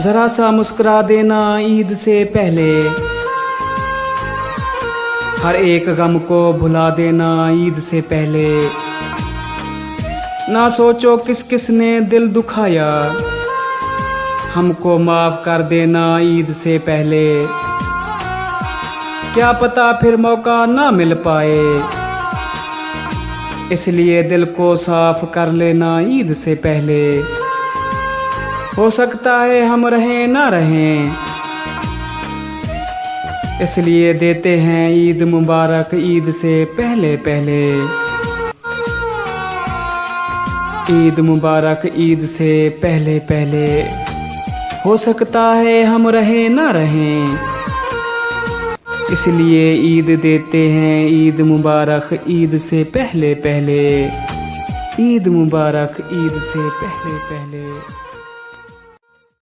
जरा सा मुस्कुरा देना ईद से पहले, हर एक गम को भुला देना ईद से पहले। ना सोचो किस किस ने दिल दुखाया, हमको माफ कर देना ईद से पहले। क्या पता फिर मौका ना मिल पाए, इसलिए दिल को साफ कर लेना ईद से पहले। हो सकता है हम रहें ना रहें, इसलिए देते हैं ईद मुबारक ईद से पहले पहले। ईद मुबारक ईद से पहले पहले। हो सकता है हम रहें ना रहें, इसलिए ईद देते हैं ईद मुबारक ईद से पहले पहले। ईद मुबारक ईद से पहले पहले।